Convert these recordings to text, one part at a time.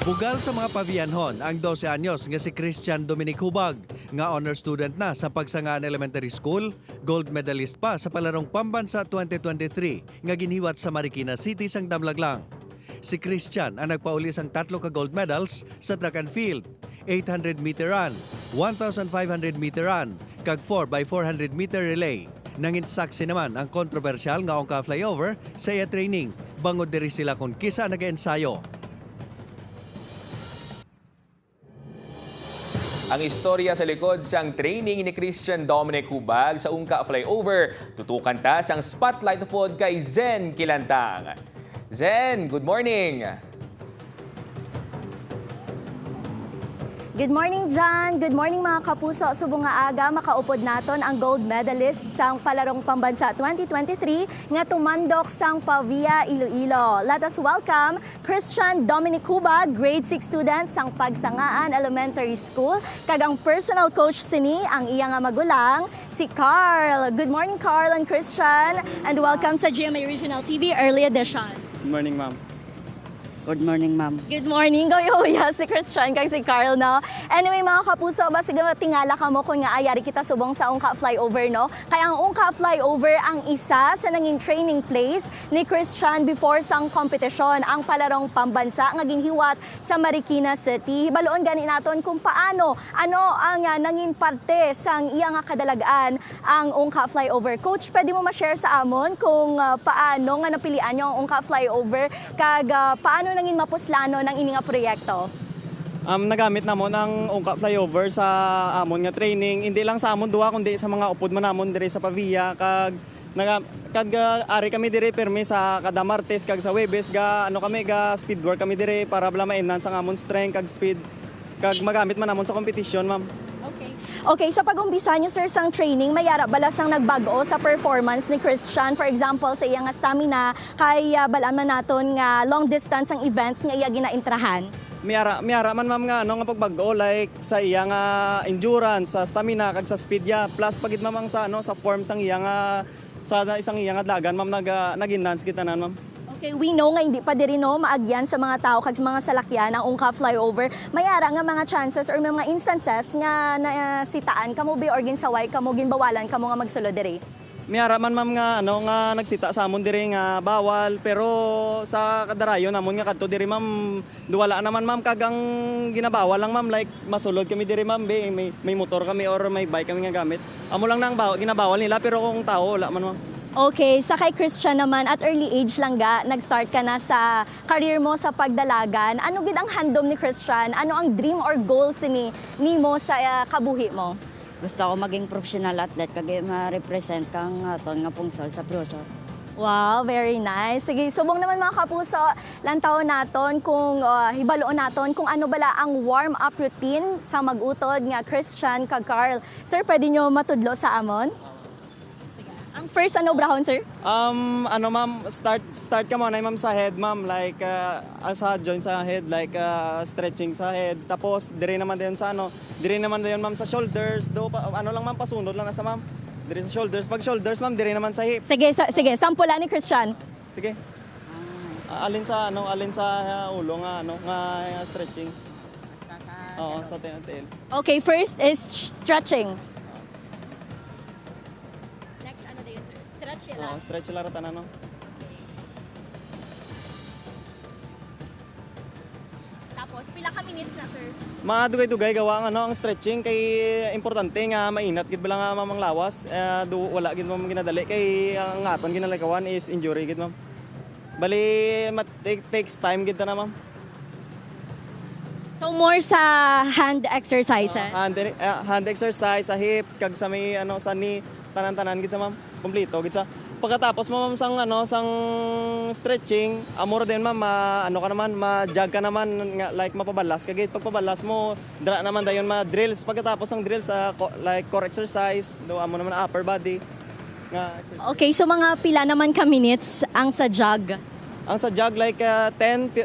Bugal sa mga pavianhon ang 12 anyos nga si Christian Dominic Hubag, nga honor student na sa Pagsangaan Elementary School, gold medalist pa sa palarong pambansa 2023 nga ginhiwat sa Marikina City sang Damlaglang. Si Christian ang nagpauli sang 3 ka gold medals sa track and field, 800 meter run, 1,500 meter run, kag 4x400 meter relay. Nanginsaksi naman ang kontrobersyal nga ongka flyover sa iya training, bangod diri sila kung kisa nag-ensayo. Ang istorya sa likod sang training ni Christian Dominic Hubag sa Ungka Flyover. Tutukan ta sang spotlight pod kay Zen Kilantang. Zen, good morning! Good morning, John. Good morning, mga kapuso. Subong nga aga, makaupod naton ang gold medalist sang Palarong Pambansa 2023 nga tumandok sang Pavia, Iloilo. Let us welcome Christian Dominic Hubag, grade 6 student sang Pagsangaan Elementary School. Kagang personal coach sini ang iya nga magulang, si Carl. Good morning, Carl and Christian. And welcome sa GMA Regional TV Early Edition. Good morning, ma'am. Good morning, ma'am. Good morning, goyo-ya si Christian kag si Carl, no? Anyway, mga kapuso, basig tingala ka mo kung nga ayari kita subong sa Ungka Flyover, no? Kaya ang Ungka Flyover ang isa sa naging training place ni Christian before sang kompetisyon, ang Palarong Pambansa nga ginhiwat sa Marikina City. Hibaloon gani naton kung paano, ano ang nanging parte sang iya nga kadalagaan ang Ungka Flyover. Coach, pwede mo ma-share sa amon kung paano nga napilian niyo ang Ungka Flyover kag paano nanging mapuslano ng ini nga proyekto? Nagamit namon ang Ungka Flyover sa amon nga training, hindi lang sa amon duha kundi sa mga upod man namon diri sa Pavia kag ari kami diri permi sa kada Martes kag sa Huwebes ga kami ga speed work kami diri para bala ma-enhance ang amon strength kag speed kag magamit man namon sa competition, ma'am. Okay, sa pag-umpisa nyo, sir, sang training, mayara balas ang nagbago sa performance ni Christian. For example, sa iya nga stamina, kay balaan man naton nga long distance ang events nga iya ginaintrahan. Miyara man, ma'am, nga nga pagbago like sa iya nga endurance, sa stamina kag sa speed ya plus pagit mamang sa sa form sang iya nga sa isang iya nga dagan, ma'am, nag-enhance kita nan, ma'am. Okay, we know nga hindi pa diri no maagyan sa mga tao kag sa mga salakyan ang Ungka Flyover. Mayara nga mga chances or mga instances nga nasitaan kamo bi or ginsaway kamo ginbawalan kamo nga magsulod diri. Miyara man, ma'am, nga nga nagsita sa amon diri nga bawal pero sa kadarayo namon nga kadto diri, ma'am, duwala naman, ma'am, kagang ginabawal lang, ma'am, like masulod kami diri, ma'am, may motor kami or may bike kami nga gamit. Amo lang nang ginabawal nila pero kung tao wala man, ma'am. Okay, sa kay Christian naman, at early age lang ga, nag-start ka na sa career mo sa pagdalagan. Ano gid ang handom ni Christian? Ano ang dream or goals ni mo sa kabuhi mo? Gusto ko maging professional athlete kag ma-represent kang aton nga pungsod sa future. Wow, very nice. Sige, subong naman mga kapuso, lantaw naton kung hibaloon naton kung ano bala ang warm-up routine sa mag-utod nga Christian kag Carl. Sir, pwede nyo matudlo sa amon? Ang first brahon, sir? Ma'am, start ka muna, ma'am, sa head, ma'am, like sa joint sa head, like stretching sa head. Tapos dire naman dayon sa ma'am, sa shoulders, lang, ma'am, pasunod lang na sa, ma'am. Dire sa shoulders, pag shoulders, ma'am, dire naman sa hip. Sige, sampulan ni Christian. Sige. Alin sa ulo nga stretching. Oo, sa tail. Okay, first is stretching. Next, ano din, sir? Stretch lang. Oo, stretch lang rata na, no. Tapos, pila ka minutes na, sir? Mga dugay-dugay gawa ang stretching kay importante nga mainat gid bala nga mamang lawas. Wala gid mo ginadali kay ang aton ginalakawan is injury gid, ma'am. Bali takes time gid na, ma'am. So, more sa hand exercises? Hand exercise sa hip kag sa may sa knee tanan-tanan gid sa, ma'am. Kompleto gid sa. Pagkatapos mo, ma'am, sang stretching, amor din, ma'am, ka naman, ma-jog ka naman, like mapabalas kagit. Pagpabalas mo, dra naman dayon drills. Pagkatapos ng drills, like core exercise, do amo naman upper body nga exercise. Okay, so mga pila naman ka minutes ang sa jog? Ang sa jog like 10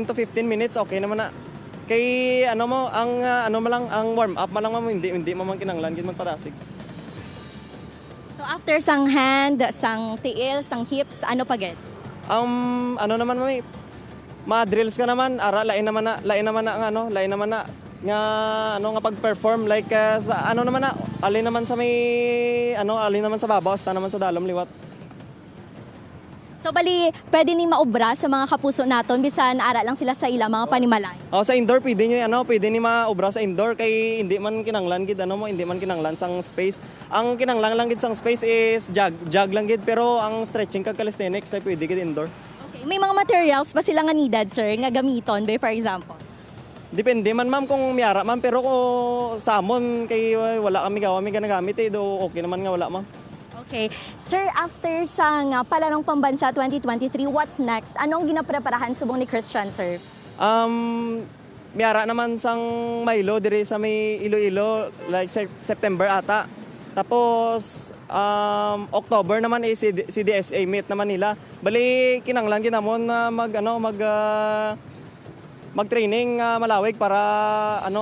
to 15 minutes okay naman na. Kay ang warm up man lang, ma'am, hindi mo man kinanglan gid magpatasig. So after sang hand, sang tiil, sang hips, ano pa gid? Ano naman, mami, ma-drills ka naman, ara lain naman na nga pag-perform like sa ano naman na alin naman sa may alin naman sa babaw, hasta naman sa dalam liwat. So bali, pwede ni maobra sa mga kapuso naton bisan ara lang sila sa ila mga panimalay. Sa indoor pwede ni pwede ni maobra sa indoor kay hindi man kinanglan gid hindi man kinanglan sang space. Ang kinanglan lang gid sang space is jog lang gid, pero ang stretching kag calisthenics ay pwede gid indoor. Okay, may mga materials ba sila nga needed, sir, nga gamiton by for example? Depende man ma'am kung miyara ma'am, pero kung samon kay wala kami ginagamit do okay naman nga wala ma'am. Okay. Sir, after sa nga Palarong Pambansa 2023, what's next? Anong ginapreparahan subong ni Christian, sir? Miyara naman sang Milo diri sa may Iloilo like September ata. Tapos October naman ay CDSA meet naman nila. Bali kinanglan ginamon na mag-training malawig para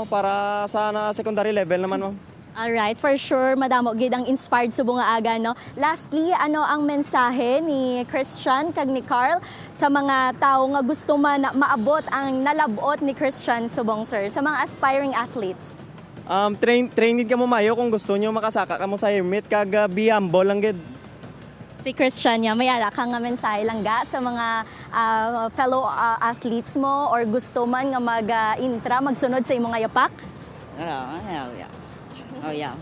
para sa secondary level naman ma'am. Alright, for sure, madamo gid ang inspired subong nga aga, no? Lastly, ano ang mensahe ni Christian kag ni Carl sa mga tao nga gusto man na maabot ang nalabot ni Christian subong, sir, sa mga aspiring athletes? Train ka mo mayo kung gusto nyo makasaka ka mo sa hermit kag be humble lang gid. Si Christian niya, may ara ka nga mensahe lang ga sa mga fellow athletes mo or gusto man nga mag-intra, magsunod sa imong nga yapak? Oh, yeah.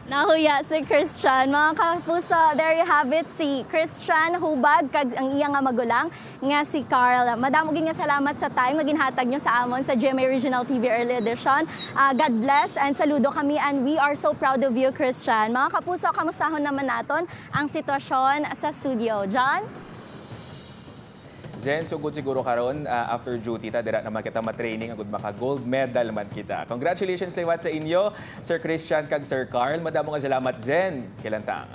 Nahuya si Christian. Mga kapuso, there you have it, si Christian Hubag, kag ang iya nga magulang, nga si Carl. Madamo gid nga salamat sa time nga ginhatag nyo sa amon sa GMA Regional TV Early Edition. God bless and saludo kami and we are so proud of you, Christian. Mga kapuso, kamustahon naman naton ang sitwasyon sa studio. John? Zen, so good siguro karon after duty ta dira naman kita ma-training agud maka gold medal man kita. Congratulations liwat sa inyo, Sir Christian kag Sir Carl. Madamo nga salamat Zen. Kilantang.